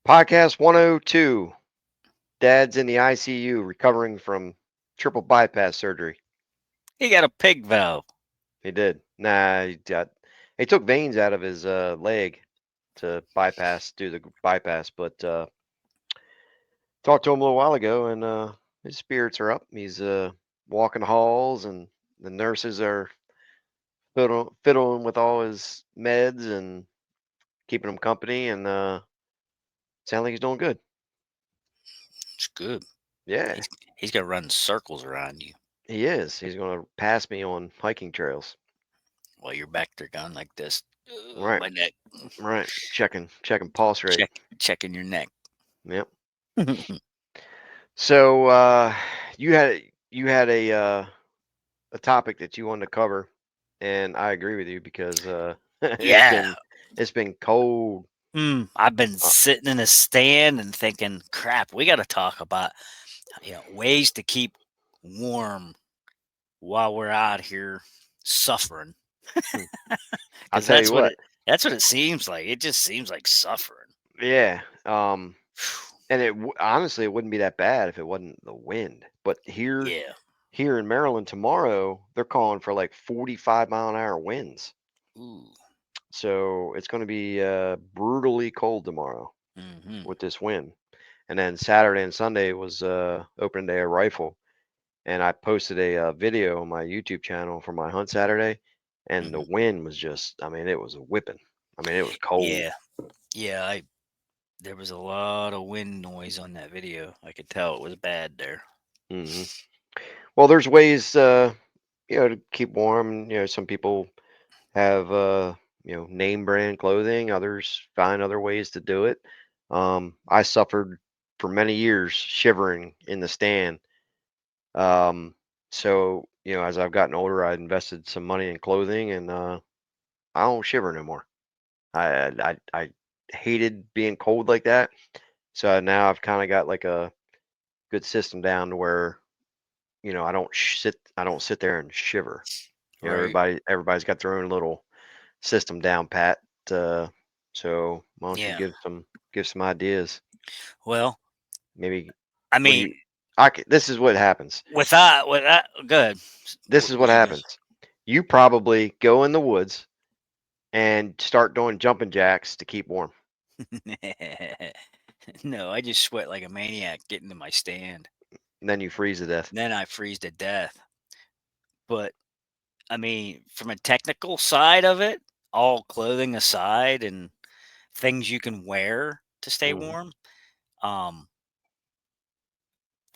Podcast 102. Dad's in the ICU recovering from triple bypass surgery. He got a pig valve. He did. Nah, they took veins out of his leg to do the bypass, but talked to him a little while ago and his spirits are up. He's walking halls and the nurses are fiddling with all his meds and keeping him company and sound like he's doing good. It's good. Yeah, He's gonna run circles around you he is. He's going to pass me on hiking trails. while you're back there going like this. Right. My neck. Right. Checking pulse rate. Checking your neck. Yep. So you had a topic that you wanted to cover, and I agree with you because it's Yeah. been cold. I've been Uh, sitting in a stand and thinking, crap, we got to talk about ways to keep warm while we're out here suffering. hmm, I'll Because tell you what. that's what it seems like. It just seems like suffering. Yeah. And honestly it wouldn't be that bad if it wasn't the wind. But Yeah. here in Maryland tomorrow, they're calling for like 45-mile-an-hour winds. Ooh. So it's going to be brutally cold tomorrow Hmm. with this wind. And then Saturday and Sunday was opening day of rifle, and I posted a video on my YouTube channel for my hunt Saturday, and the Hmm. wind was just, I mean, it was a whipping. I mean, it was cold. Yeah. Yeah. There was a lot of wind noise on that video. I could tell it was bad there. hmm Well, there's ways, to keep warm. Some people have, name brand clothing. Others find other ways to do it. I suffered for many years shivering in the stand. So, as I've gotten older, I invested some money in clothing and I don't shiver no more. I hated being cold like that. So now I've kind of got like a good system down to where, I don't sit there and shiver. Right. Everybody's got their own little system down pat. Uh, so why don't you Yeah. give some ideas? Well, Maybe I what do mean, you this is what happens. with that, good. This is what What you happens. You probably go in the woods and start doing jumping jacks to keep warm. doing? No, I just sweat like a maniac getting to my stand. And then you freeze to death. Then I freeze to death. But I mean, from a technical side of it, all clothing aside and things you can wear to stay hmm warm, um,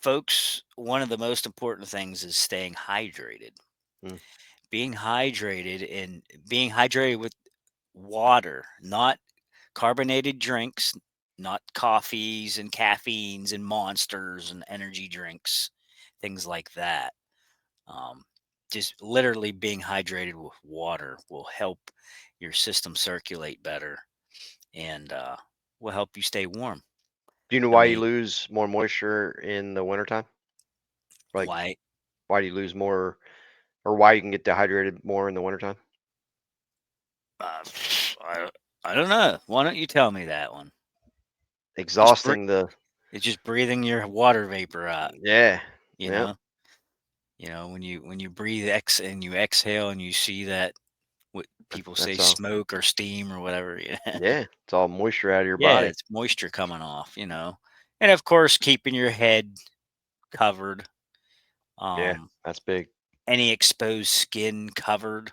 folks, one of the most important things is staying hydrated. mm Being hydrated with water, not carbonated drinks, not coffees and caffeines and monsters and energy drinks, things like that. Um, just literally being hydrated with water will help your system circulate better and will help you stay warm. Do you know I why you mean, lose more moisture in the wintertime? Like, why? why do you lose more, or why you can get dehydrated more in the wintertime? Uh, I, I don't know. Why don't you tell me that one? Just br- Exhausting the, it's just breathing your water vapor out. yeah, You yeah, know, when you breathe and you exhale and you see that what people say that's all. smoke or steam or whatever. Yeah, Yeah, it's all moisture out of your yeah, body. it's moisture coming off. And of course keeping your head covered. Yeah, Um, that's big. any exposed skin covered.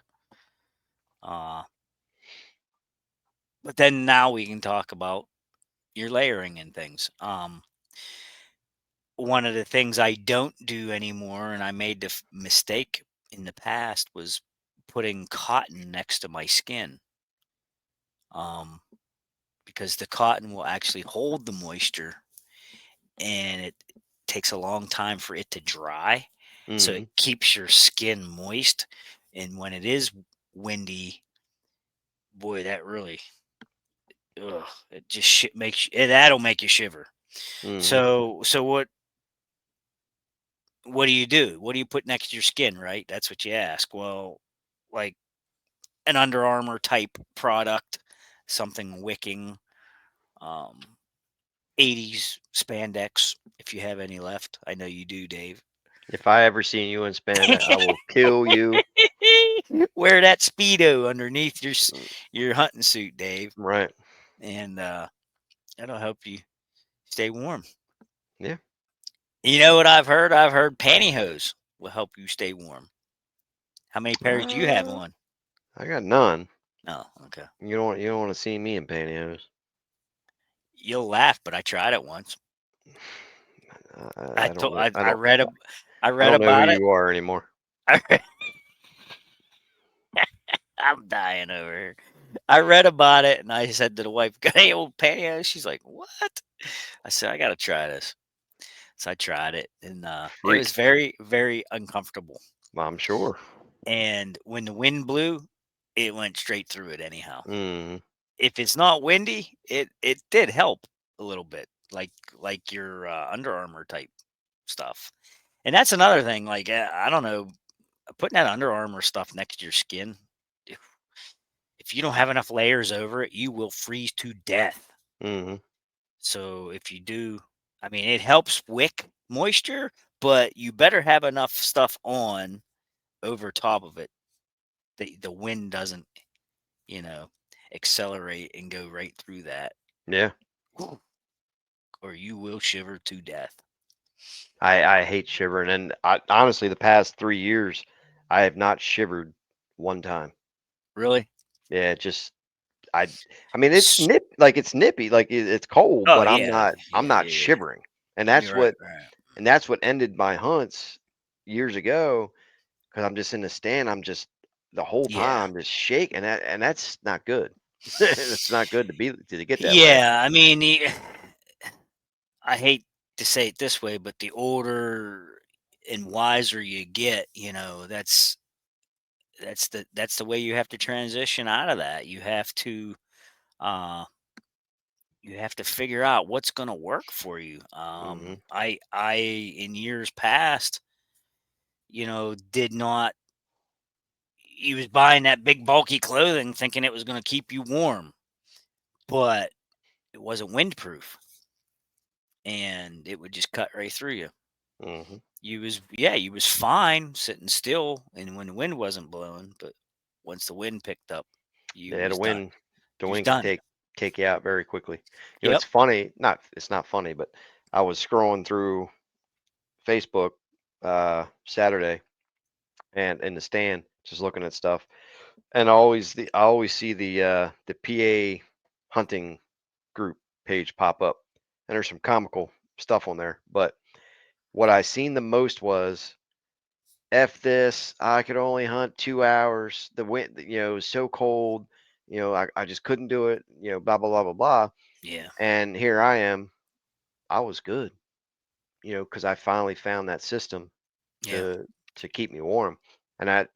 Uh, but then now we can talk about your layering and things. One of the things I don't do anymore, and I made the mistake in the past, was putting cotton next to my skin. Um, because the cotton will actually hold the moisture and it takes a long time for it to dry. So it hmm keeps your skin moist. And when it is windy, boy, that really, ugh, it just that'll make you shiver. hmm So what do you do? What do you put next to your skin, right? That's what you ask. Well, like an Under Armour type product, something wicking. Um, 80s spandex if you have any left. I know you do, Dave. If I ever see you in spandex, I will kill you. Wear that Speedo underneath Mm, your hunting suit, Dave, right. and that'll help you stay warm. Yeah. You know what I've heard? I've heard pantyhose will help you stay warm. How many pairs do you have Uh, on? I got none. Oh, okay. You don't want to see me in pantyhose. You'll laugh, but I tried it once. I I don't told know. I I read don't know who about it. you are anymore. I read, I'm dying over here. I read about it and I said to the wife, "Got any old pantyhose?" She's like, "What?" I said, "I got to try this." So I tried it, and it was Freak. very, very uncomfortable. I'm sure. And when the wind blew, it went straight through it anyhow. Mm, If it's not windy, it did help a little bit, like your Under Armour type stuff. And that's another thing. Like I don't know, putting that Under Armour stuff next to your skin, if you don't have enough layers over it, you will freeze to death. mm, So if you do, I mean, it helps wick moisture, but you better have enough stuff on over top of it that the wind doesn't, you know, accelerate and go right through that, yeah. or you will shiver to death. I hate shivering, and honestly, the past 3 years, I have not shivered one time. Really? Yeah, just I. I mean, S- it's nippy, like it's cold, Oh but I'm yeah, not. I'm yeah, not yeah, yeah. shivering, and You're right, right. that's what ended my hunts years ago. Because I'm just in the stand, I'm just the whole Yeah, time I'm just shaking, and that's not good. It's not good to get that way. yeah. I mean, I hate to say it this way, but the older and wiser you get, that's the way you have to transition out of that. Uh you have to figure out what's going to work for you. Mhm. I in years past, did not he was buying that big bulky clothing thinking it was going to keep you warm, but it wasn't windproof and it would just cut right through you. Mhm. You was fine sitting still and when the wind wasn't blowing, but once the wind picked up, you Yeah, was done. the You was wind can done. take you out very quickly. Yep. It's funny, it's not funny, but I was scrolling through Facebook Saturday and in the stand just looking at stuff, and I always see the PA hunting group page pop up, and there's some comical stuff on there, but what I seen the most was F this, I could only hunt 2 hours. The wind, was so cold. I just couldn't do it. Blah blah blah blah blah. Yeah. And here I am. I was good. Because I finally found that system Yeah. to keep me warm. And I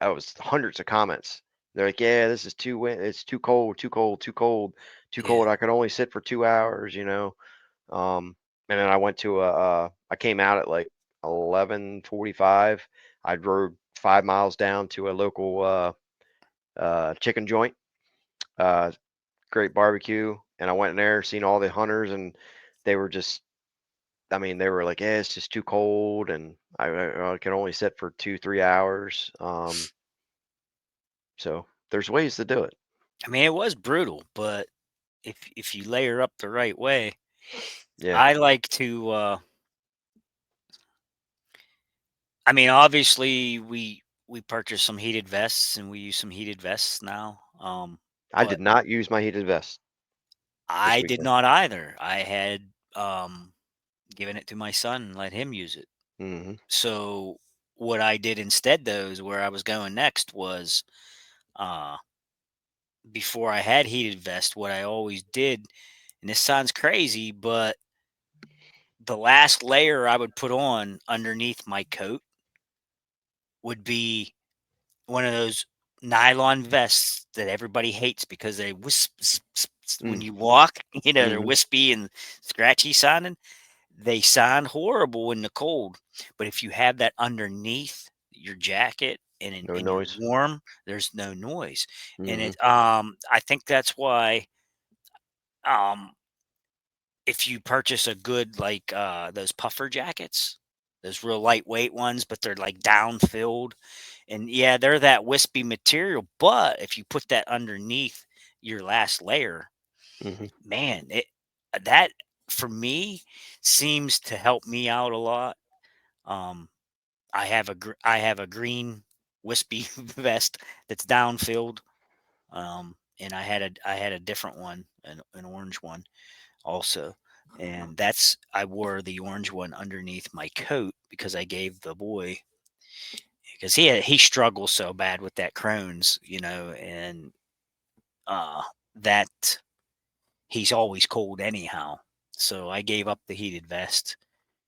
was hundreds of comments. They're like, yeah, this is too wet. It's too cold. Too cold. Too cold. Too Yeah. cold. I could only sit for 2 hours. And then I came out at like 11:45. I rode 5 miles down to a local chicken joint, uh, great barbecue, and I went in there, seen all the hunters, and they were just, I mean, they were like, yeah, it's just too cold, and I can only sit for 2 3 hours. So there's ways to do it. I mean, it was brutal, but if you layer up the right way, Yeah, I like to I mean, obviously we purchased some heated vests and we use some heated vests now. I did But not use my heated vest this I did weekend. not either. I had given it to my son and let him use it. Hmm. So what I did instead though is where I was going next was uh before I had heated vest, what I always did, and this sounds crazy, but the last layer I would put on underneath my coat would be one of those nylon vests that everybody hates because they when Mm. you walk, they're Hmm. wispy and scratchy sounding. They sound horrible in the cold, but if you have that underneath your jacket No and you're noise. warm, there's no noise. And Hmm. I think that's why um if you purchase a good, like, those puffer jackets, those real lightweight ones, but they're, like, down filled, and, yeah, they're that wispy material, but if you put that underneath your last layer, Mhm. man, that, for me, seems to help me out a lot. Um, I have a green wispy vest that's down filled, and I had a different one, an orange one also. And that's I wore the orange one underneath my coat because I gave the boy, because he struggles so bad with that Crohn's, and uh that he's always cold anyhow. So I gave up the heated vest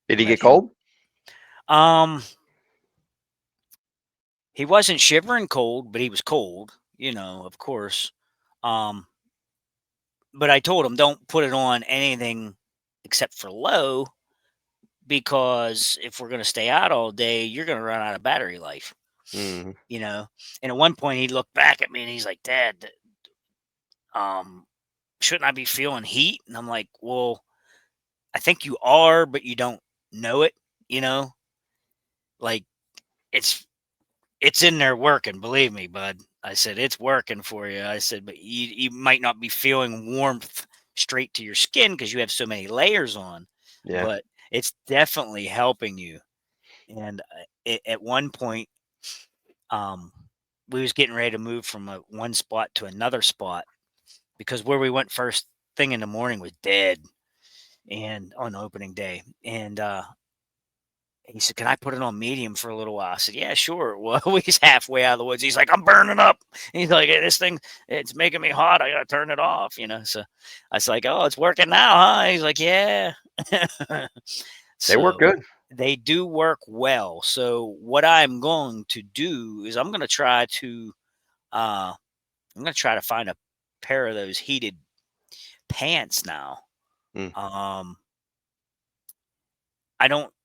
Did and he let get him. cold? Um he wasn't shivering cold, but he was cold, of course. Um but I told him, don't put it on anything except for low, because if we're going to stay out all day, you're going to run out of battery life, Mhm. you know. And at one point, he looked back at me and he's like, "Dad, um, shouldn't I be feeling heat?" And I'm like, "Well, I think you are, but you don't know it, you know. Like it's it's in there working, believe me, bud." I said, "It's working for you." I said, "But you might not be feeling warmth straight to your skin because you have so many layers on, Yeah. but it's definitely helping you." And at one point, um, we was getting ready to move from one spot to another spot, because where we went first thing in the morning was dead, and on opening day. And he said, "Can I put it on medium for a little while?" I said, "Yeah, sure." Well, he's halfway out of the woods. He's like, "I'm burning up." He's like, "Hey, this thing, it's making me hot. I gotta turn it off." So I was like, "Oh, it's working now, huh?" He's like, "Yeah." They work So good. they do work well. So what I'm going to do is uh I'm gonna try to find a pair of those heated pants now. Mm. Um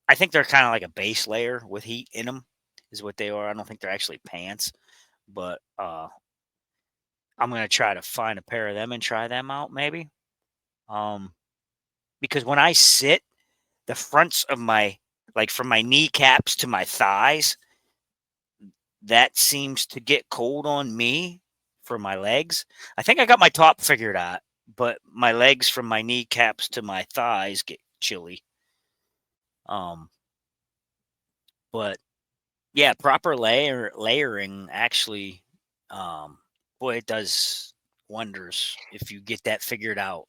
I think they're kind of like a base layer with heat in them, is what they are. I don't think they're actually pants, but I'm gonna try to find a pair of them and try them out maybe. Um because when I sit, the fronts of my, like, from my kneecaps to my thighs, that seems to get cold on me for my legs. I think I got my top figured out, but my legs from my kneecaps to my thighs get chilly. Um, but yeah, proper layering actually, um, boy, it does wonders if you get that figured out.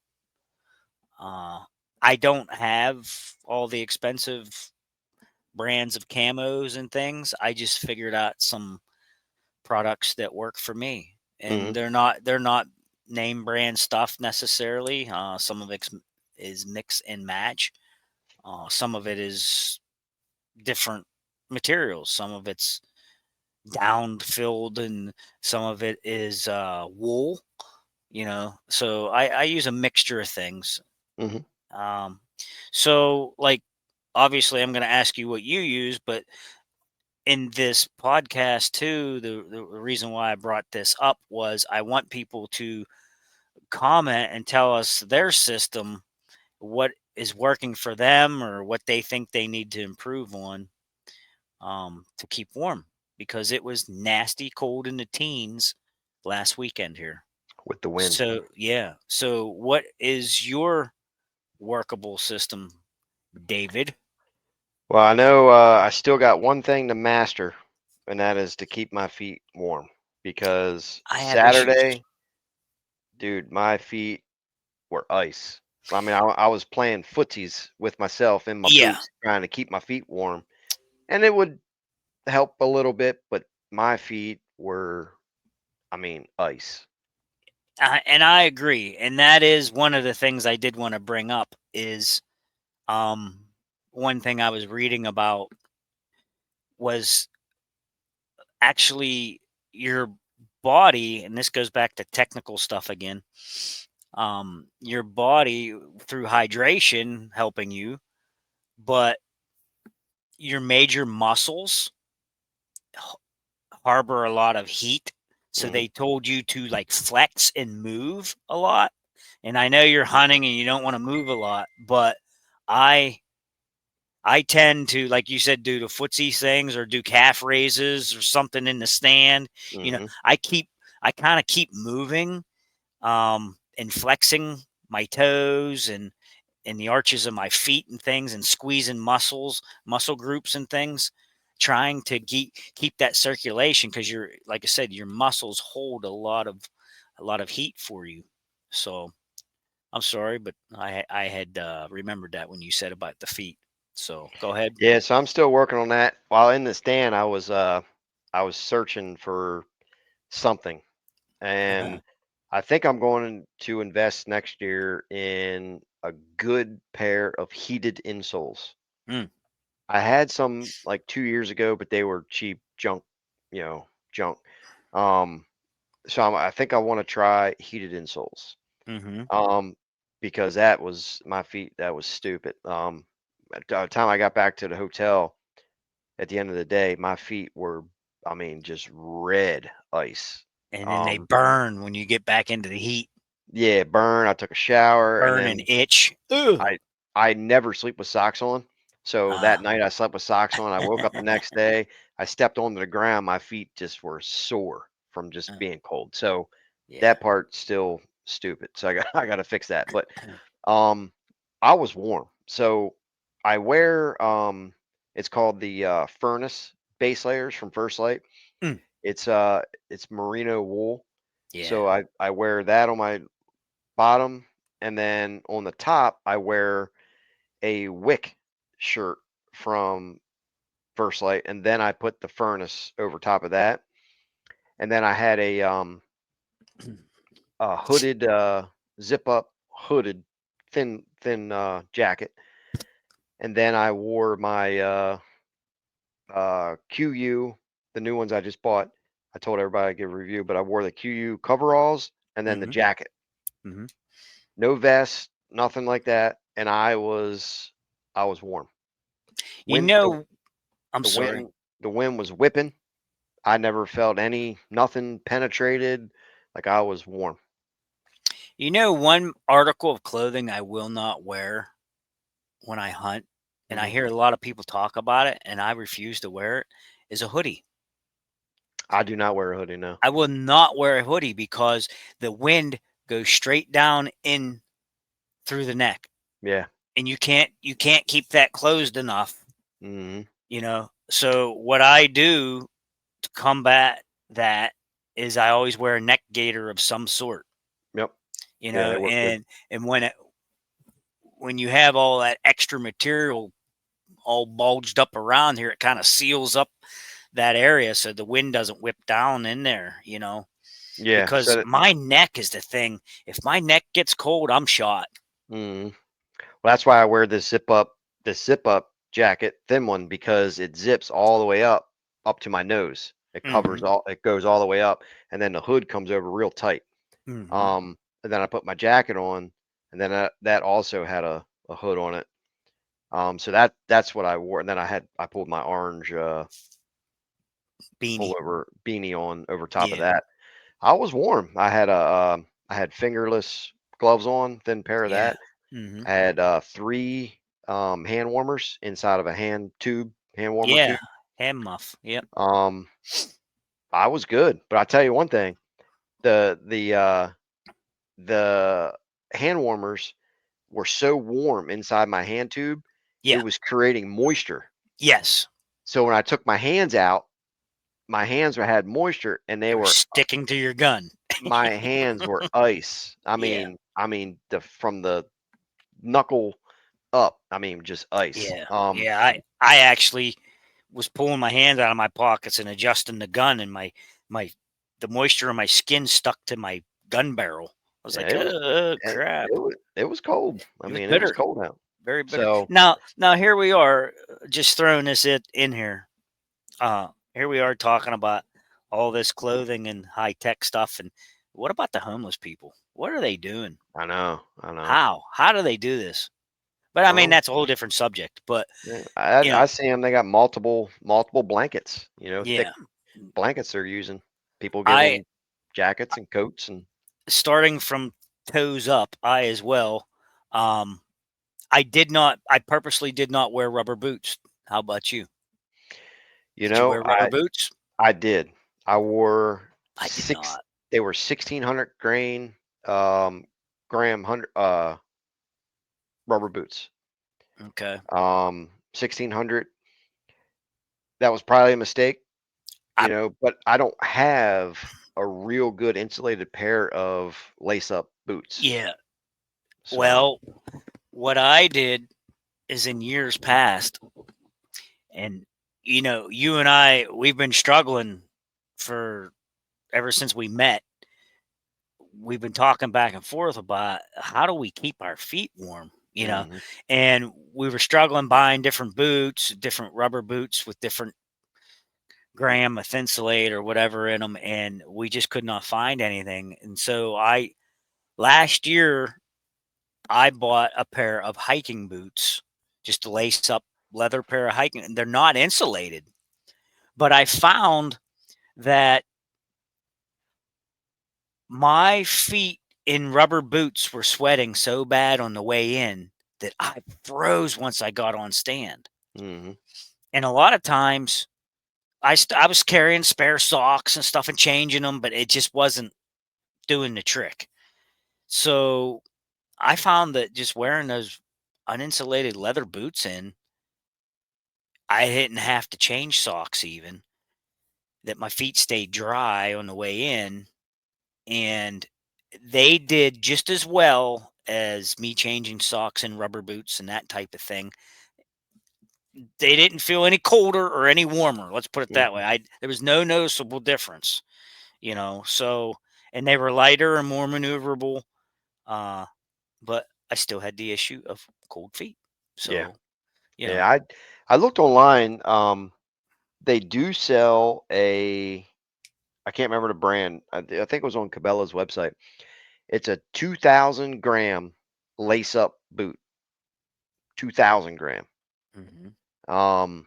Uh, I don't have all the expensive brands of camos and things. I just figured out some products that work for me, and Mhm. they're not name brand stuff necessarily. Some of it is mix and match. Some of it is different materials. Some of it's down filled, and some of it is wool. So I use a mixture of things. Mhm. Um, so, like, obviously, I'm going to ask you what you use, but in this podcast too, the reason why I brought this up was I want people to comment and tell us their system, what is working for them, or what they think they need to improve on, to keep warm, because it was nasty cold in the teens last weekend here. With the wind. So yeah. So what is your workable system, David? Well, I know I still got one thing to master, and that is to keep my feet warm. Because I have issues. Saturday, dude, my feet were ice. I mean, I was playing footsies with myself in my Yeah. boots, trying to keep my feet warm, and it would help a little bit, but my feet were, I mean, ice. And I agree, and that is one of the things I did want to bring up is, um, one thing I was reading about was actually your body, and this goes back to technical stuff again. Your body, through hydration helping you, but your major muscles harbor a lot of heat. So Mhm. they told you to, like, flex and move a lot, And I know you're hunting and you don't want to move a lot, but I I tend to, like you said, do the footsie things or do calf raises or something in the stand. You know, Mhm. I kind of keep moving, and flexing my toes and the arches of my feet and things, and squeezing muscle groups and things, trying to keep that circulation, because you're, like I said, your muscles hold a lot of heat for you. So I'm sorry, but I had remembered that when you said about the feet. So go ahead. Yeah, so I'm still working on that. While in the stand, I was searching for something, and I think I'm going to invest next year in a good pair of heated insoles. Mm, I had some like 2 years ago, but they were cheap junk, junk. Um, so I think I want to try heated insoles. mm-hmm. Um, because that was my feet. That was stupid. At the time I got back to the hotel at the end of the day, my feet were, I mean, just red ice. And then they Um, burn when you get back into the heat, yeah, burn. I took a shower and burn and then itch. Ugh. I I never sleep with socks on. So that Ah, night I slept with socks on. I woke up the next day. I stepped onto the ground. My feet just were sore from just uh, being cold. So yeah. that part's still stupid. So I got to fix that. But um, I was warm. So I wear it's called the furnace base layers from First Light. Mm, It's it's merino wool. yeah. So I wear that on my bottom, and then on the top I wear a wick shirt from First Light, and then I put the furnace over top of that, and then I had a hooded zip up hooded thin jacket, and then I wore my QU, the new ones I just bought. I told everybody I'd give a review, but I wore the QU coveralls and then the Mm-hmm. jacket. Mm-hmm. No vest, nothing like that, and I was warm. You Wind know, I'm the sorry. wind the wind was whipping. I never felt nothing penetrated. Like I was warm. You know, one article of clothing I will not wear when I hunt, and I Mhm. hear a lot of people talk about it, and I refuse to wear it, is a hoodie. I do not wear a hoodie, no. I will not wear a hoodie because the wind goes straight down in through the neck, Yeah. and you can't keep that closed enough, Mhm. you know. So what I do to combat that is I always wear a neck gaiter of some sort, Yep. you Yeah, know, they work good. and when you have all that extra material all bulged up around here, it kind of seals up that area so the wind doesn't whip down in there, you know. Yeah. Because my neck is the thing. If my neck gets cold, I'm shot. Mhm. Well, that's why I wear this zip up jacket, thin one, because it zips all the way up to my nose. Mhm. It goes all the way up, and then the hood comes over real tight. Mhm. And then I put my jacket on, and then that also had a hood on it. So that's what I wore. And then I pulled my orange Beanie. pullover beanie on over top of Yeah. that. I was warm. I had fingerless gloves on, thin pair of Yeah. that. Mhm. I had three hand warmers inside of a hand warmer Yeah. tube. Hand muff. Yep. Um, I was good, but I tell you one thing: the the uh, the hand warmers were so warm inside my hand tube, it Yeah. was creating moisture. Yes. So when I took my hands out, my hands had moisture, and They were sticking to your gun. my hands were ice. Yeah. I mean the from the knuckle up. I mean just ice. Yeah. Yeah. I actually was pulling my hands out of my pockets and adjusting the gun, and my the moisture in my skin stuck to my gun barrel. I was Yeah, like, oh crap. it was cold. I It was mean, it was bitter. cold out. Very bitter. So Now here we are, just throwing this in here. Here we are talking about all this clothing and high tech stuff, and what about the homeless people? What are they doing? I know, I know. How do they do this? But I mean, Well, that's a whole different subject. But yeah, you know, I see them. They got multiple blankets. Thick yeah, blankets they're using. People give I them jackets and coats and starting from toes up, I as well. Um, I purposely did not wear rubber boots. How about you? You Did you know, wear rubber boots? I did. I wore I did 6 not. they were 1,600 um, gram, 100, rubber boots. Okay. 1,600. That was probably a mistake, I but I don't have a real good insulated pair of lace-up boots. Yeah. So, Well, what I did is in years past, and you and we've been struggling for ever since we met. We've been talking back and forth about how do we keep our feet warm, mhm, and we were struggling buying different boots, different rubber boots with different gram of thinsulate or whatever in them, and we just could not find anything. And so last year I bought a pair of hiking boots, just a lace up leather pair of hiking, and they're not insulated. But I found that my feet in rubber boots were sweating so bad on the way in that I froze once I got on stand. mhm, And a lot of times I was carrying spare socks and stuff and changing them, but it just wasn't doing the trick. So I found that just wearing those uninsulated leather boots in, I didn't have to change socks even, that my feet stayed dry on the way in. And they did just as well as me changing socks and rubber boots and that type of thing. They didn't feel any colder or any warmer. Let's put it that mhm. way. There was no noticeable difference, So, and they were lighter and more maneuverable, uh, but I still had the issue of cold feet. Yeah. So, you know. Yeah, I looked online, they do sell I can't remember the brand. I think it was on Cabela's website. It's a 2,000 gram lace up boot, 2,000 gram. Mhm. Um,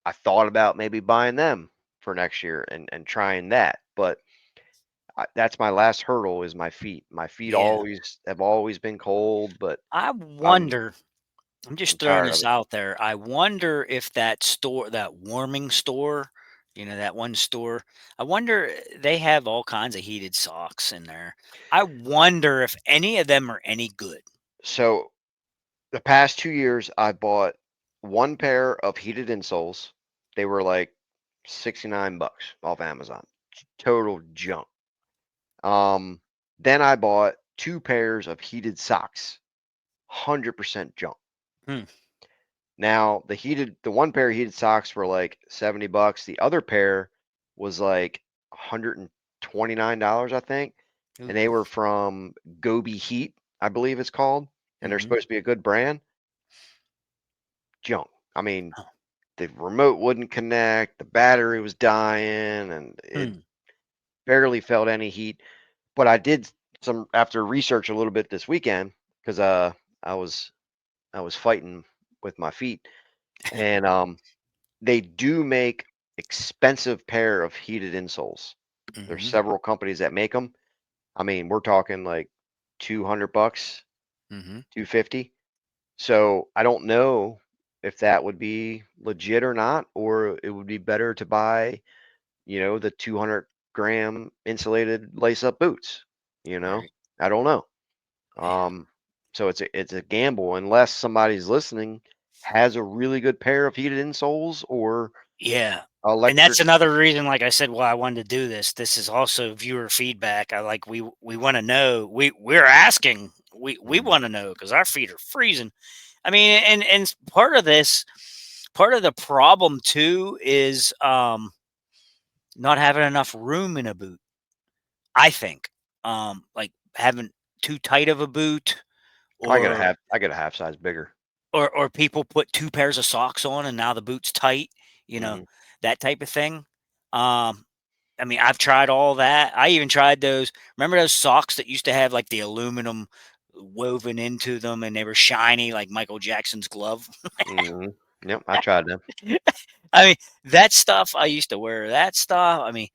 I thought about maybe buying them for next year and trying that, but that's my last hurdle is my feet. My feet Yeah. always have always been cold, but I I'm wonder, I'm I'm just throwing tired of this it. out there. I wonder if that warming store, that one store, I wonder they have all kinds of heated socks in there. I wonder if any of them are any good. So the past 2 years, I bought one pair of heated insoles. They were like 69 bucks off Amazon. Total junk. Um, then I bought two pairs of heated socks. 100% junk. Hmm. Now, the one pair of heated socks were like 70 bucks. The other pair was like $129, I think. And they Ooh. were from Gobi Heat, I believe it's called. And they're Hmm. supposed to be a good brand. Junk. I mean, Oh. the remote wouldn't connect, the battery was dying, and it Hmm. barely felt any heat. But I did some after research a little bit this weekend because I was I was fighting with my feet, and they do make expensive pair of heated insoles. There's Hmm. several companies that make them. I mean, we're talking like 200 bucks, Hmm. 250. So I don't know if that would be legit or not, or it would be better to buy the 200 gram insulated lace up boots, you know? Right. I don't know. Yeah. Um, so it's a gamble unless somebody's listening has a really good pair of heated insoles or Yeah. And electric. that's another reason, like I said, why I wanted to do this. This is also viewer feedback. We want to know. We're asking. We Mhm. want to know because our feet are freezing. I mean, and part of the problem too is not having enough room in a boot. I think, like having too tight of a boot, or I got a half size bigger. people put two pairs of socks on and now the boot's tight. You know Hmm. that type of thing. Um, I mean, I've tried all that. I even tried those. Remember those socks that used to have like the aluminum woven into them and they were shiny like Michael Jackson's glove? Hmm. Yep, I tried them. I mean, that stuff I used to wear that stuff. I mean,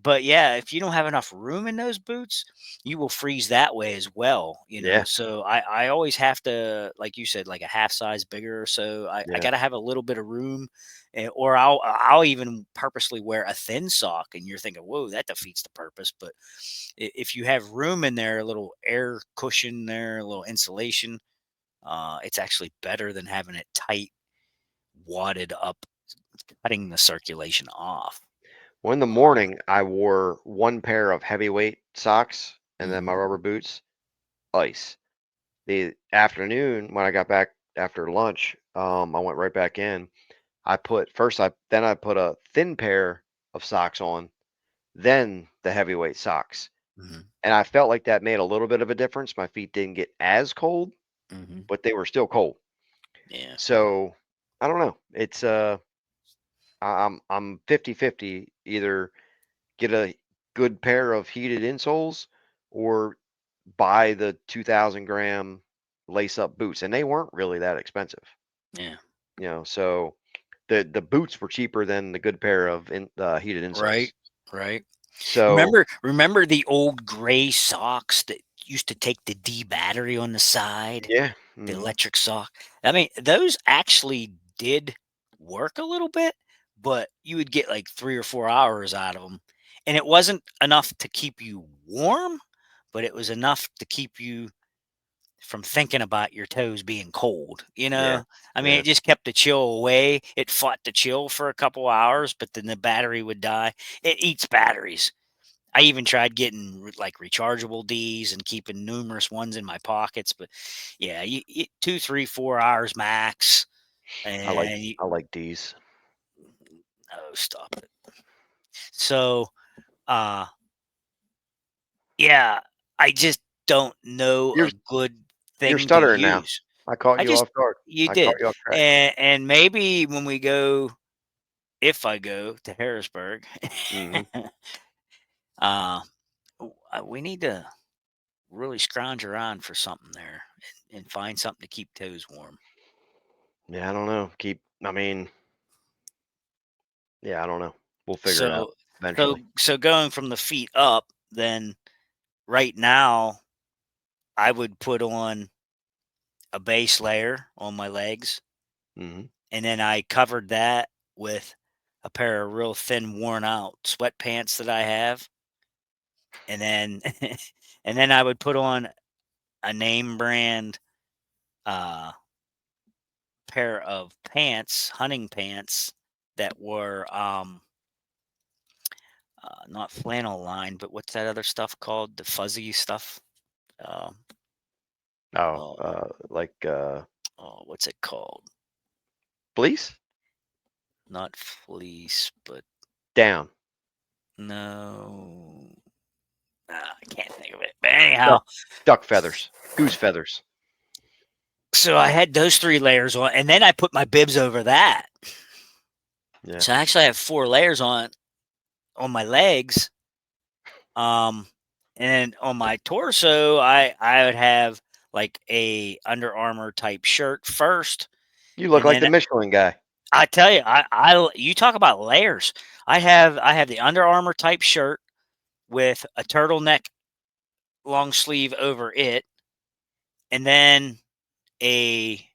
But yeah, if you don't have enough room in those boots, you will freeze that way as well, you know. Yeah, So I always have to, like you said, like a half size bigger. So I yeah. got to have a little bit of room, or I'll even purposely wear a thin sock. And you're thinking, whoa, that defeats the purpose. But if you have room in there, a little air cushion there, a little insulation, it's actually better than having it tight, wadded up, cutting the circulation off. Well, in the Uh, morning, I wore one pair of heavyweight socks and then my mhm, rubber boots, ice. The afternoon, when I got back after lunch, I went right back in. I put a thin pair of socks on, then the heavyweight socks. mhm, And I felt like that made a little bit of a difference. My feet didn't get as cold, mhm. but they were still cold. Yeah. So I don't know. I'm 50-50. Either get a good pair of heated insoles or buy the 2,000 gram lace up boots. And they weren't really that expensive, Yeah. so the boots were cheaper than the good pair of heated Right. insoles. Right. So Remember the old gray socks that used to take the D battery on the side, yeah. the Hmm. electric sock? I mean, those actually did work a little bit, but you would get like 3 or 4 hours out of them. And it wasn't enough to keep you warm, but it was enough to keep you from thinking about your toes being cold, you Yeah. know? I mean, Yeah. it just kept the chill away. It fought the chill for a couple hours, but then the battery would die. It eats batteries. I even tried getting like rechargeable D's and keeping numerous ones in my pockets, but yeah, 2, 3, 4 hours max. I like And you, I like D's. oh, stop it. So, uh, yeah, I just don't know You're a good you're thing to stuttering now. use. I caught I you just, off guard. you I caught did. you off track. And maybe when we go, if I go to Harrisburg, Hmm. uh, we need to really scrounge around for something there and find something to keep toes warm. Yeah, I don't know. I mean, yeah, I don't know. We'll figure it out So, eventually. so going from the feet up, then right now I would put on a base layer on my legs, Hmm. and then I covered that with a pair of real thin, worn out sweatpants that I have, and then and then I would put on a name brand uh, pair of pants, hunting pants that were not flannel lined, but what's that other stuff called? The fuzzy stuff. Um, Oh, oh, like oh, what's it called? fleece Not fleece, but down, no, I can't think of it. But anyhow, duck, duck feathers, goose feathers. so I had those 3 layers on, and then I put my bibs over that. Yeah, So I actually have 4 layers on my legs. Um, and on my torso, I would have like a Under Armour type shirt first, you look and like then the Michelin guy. I tell you, you talk about layers. I have the Under Armour type shirt with a turtleneck long sleeve over it, and then a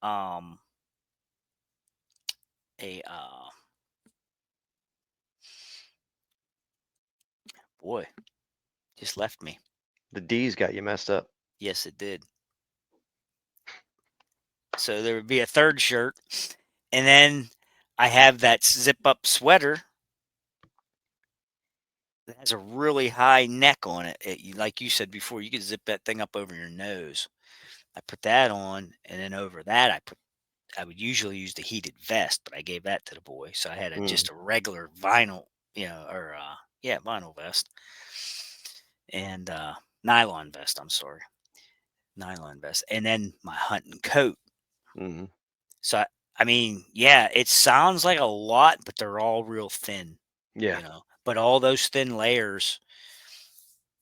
um a boy, just left me. The D's got you messed up. Yes, it did. So there would be a third shirt, and then I have that zip up sweater that has a really high neck on it. Like you said before, you could zip that thing up over your nose. I put that on, and then over that, I would usually use the heated vest, but I gave that to the boy, so I had Mm, just a regular vinyl, or yeah, vinyl vest and nylon vest. I'm sorry, nylon vest, and then my hunting coat. mhm. So I mean, yeah, it sounds like a lot, but they're all real thin, Yeah, But all those thin layers,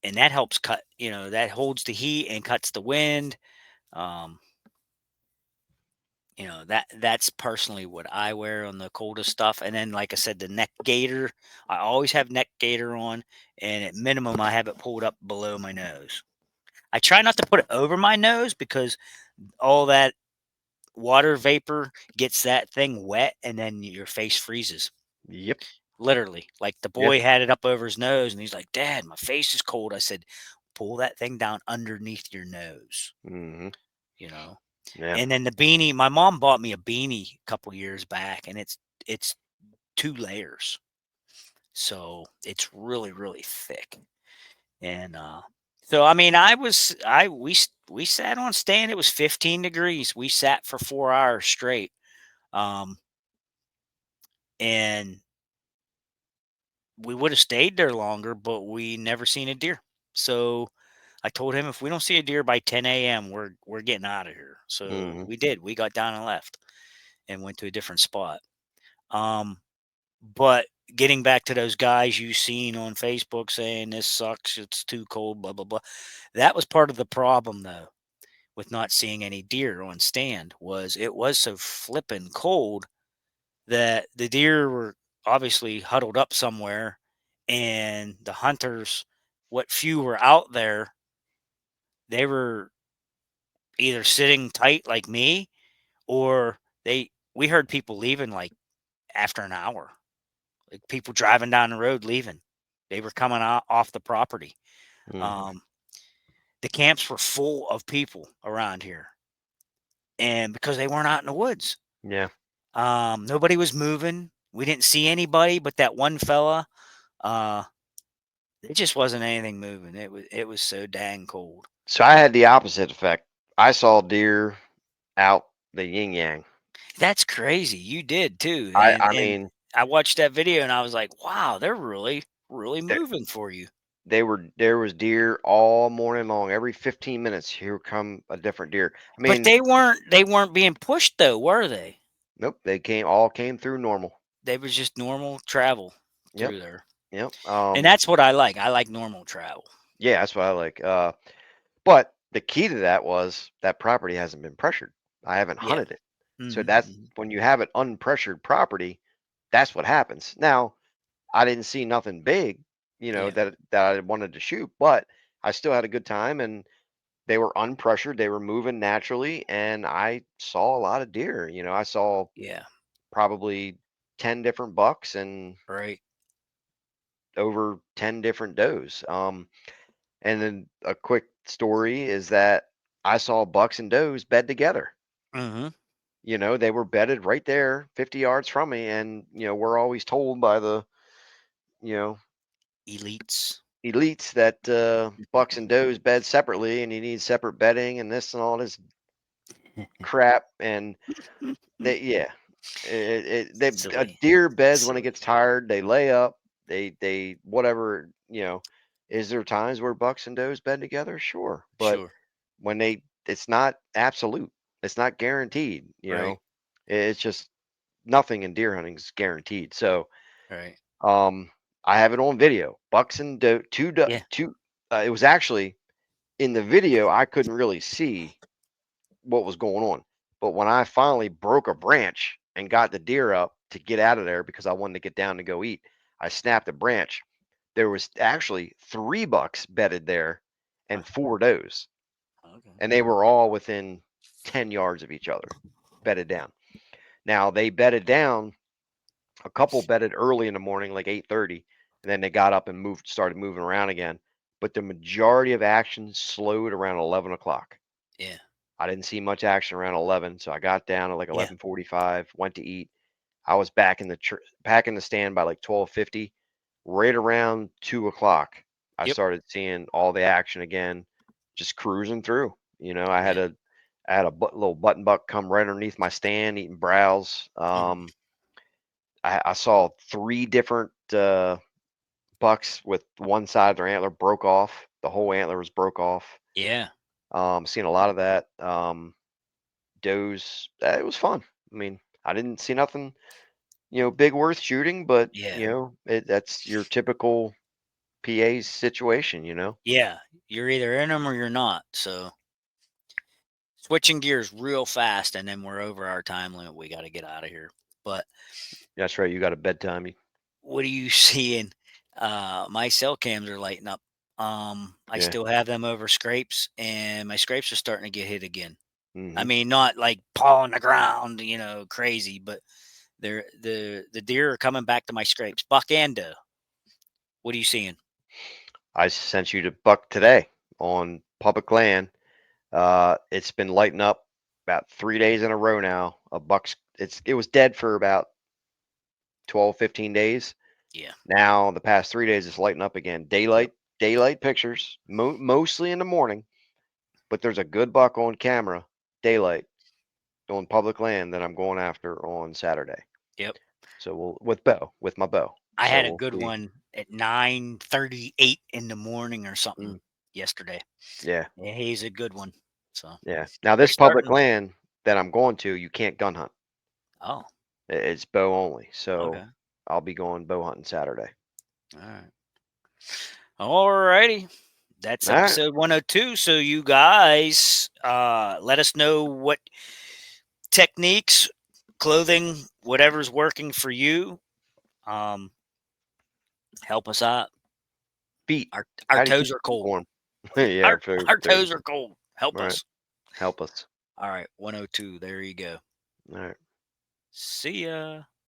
and that helps cut, that holds the heat and cuts the wind. Um, That's personally what I wear on the coldest stuff. And then, like I said, the neck gaiter, I always have neck gaiter on, and at minimum, I have it pulled up below my nose. I try not to put it over my nose because all that water vapor gets that thing wet, and then your face freezes. Yep. Literally, like the Yeah. boy had it up over his nose, and he's like, "Dad, my face is cold." I said, "Pull that thing down underneath your nose." Hmm. You know. Yeah. And then the beanie, my mom bought me a beanie a couple years back, and it's 2 layers. So, it's really, really thick. And, so, I mean, I was I we sat on stand, it was 15 degrees. We sat for 4 hours straight, um, and we woulda stayed there longer, but we never seen a deer. So, I told him, "If we don't see a deer by 10 AM, we're getting out of here." So, Hmm. we did. We got down and left and went to a different spot. Um But getting back to those guys you seen on Facebook saying this sucks, it's too cold, blah blah blah. That was part of the problem though, with not seeing any deer on stand was it was so flippin' cold that the deer were obviously huddled up somewhere, and the hunters, what few were out there, they were either sitting tight like me, or we heard people leaving like after an hour. Like people driving down the road leaving. They were coming out off the property. Hmm. Um, the camps were full of people around here, and because they weren't out in the woods, Yeah. nobody was moving. We didn't see anybody, but that one fella, uh, it just wasn't anything moving. It was so dang cold. So I had the opposite effect. I saw deer out the yin yang. That's crazy. You did too, I and mean, I watched that video and I was like, wow, they're really really there moving for you. there was deer all morning long. Every 15 minutes, here come a different deer. I But mean, they weren't being pushed though, were they? nope, they came through normal. They was just normal travel Yep. through there. Yep. And that's what I like. I like normal travel. Yeah, that's what I like. But the key to that was that property hasn't been pressured. I haven't Yeah. hunted it. So Mhm, that's mhm. when you have an unpressured property, that's what happens. Now, I didn't see nothing big, Yeah. that I wanted to shoot, but I still had a good time and they were unpressured, they were moving naturally, and I saw a lot of deer. I saw Yeah. probably 10 different bucks and Right. over 10 different does. And then a quick story is that I saw bucks and does bed together. Mhm. They were bedded right there, 50 yards from me. And, we're always told by the, you know, Elites. elites that bucks and does bed separately and you need separate bedding and this and all this crap. And yeah, a Silly. deer beds when it Silly. gets tired, they lay up, they whatever, is there times where bucks and does bed together? Sure. But Sure. when it's not absolute. It's not guaranteed, Right. It's just nothing in deer hunting is guaranteed. So, Right. um, I have it on video. Bucks and Yeah. two. It was actually in the video. I couldn't really see what was going on, but when I finally broke a branch and got the deer up to get out of there because I wanted to get down to go eat, I snapped a branch. There was actually 3 bucks bedded there Huh. and 4 does, Okay. and they were all within 10 yards of each other, bedded down. Now they bedded down, a couple bedded early in the morning, like 8:30, and then they got up and started moving around again. But the majority of action slowed around 11 o'clock. Yeah. I didn't see much action around 11, so I got down at like Yeah. 11:45, went to eat. I was back in the stand by like 12:50. Right around 2 o'clock, I Yep. started seeing all the action again, just cruising through. Yeah. I had a little button buck come right underneath my stand eating browse. Mhm. I saw 3 different bucks with one side of their antler broke off. The whole antler was broke off. Yeah. Seeing a lot of that. Does it was fun. I mean, I didn't see nothing, big worth shooting, but Yeah. that's your typical PA situation. Yeah. You're either in them or you're not. So switching gears real fast, and then we're over our time limit. We got to get out of here. But That's right. You got a bedtime. what are you seeing? My cell cams are lighting up. I Yeah. still have them over scrapes, and my scrapes are starting to get hit again. I Hmm. mean, not like paw on the ground, crazy, but the deer are coming back to my scrapes, buck and doe. What are you seeing? I sent you to buck today on public land. It's been lighting up about 3 days in a row now. A buck's it was dead for about 12, 15 days. Yeah. Now the past 3 days it's lighting up again. Yep. Daylight pictures, mostly in the morning, but there's a good buck on camera, daylight on public land that I'm going after on Saturday. Yep. So we'll with my bow. I So had a we'll good see. one at 9:38 in the morning or something Mm, yesterday. yeah, Yeah, he's a good one. So yeah. Now they're this public starting. land that I'm going to, you can't gun hunt. Oh, It's bow only. okay. So I'll be going bow hunting Saturday. All right. All righty. That's All right. episode 102. So you guys let us know what techniques, clothing, whatever's working for you. Um help us out. Feet. Our How do you toes keep are feet cold. warm? Yeah, Our very toes are good. cold. Help All right. us. Help us. All right, 102. There you go. All right. See ya.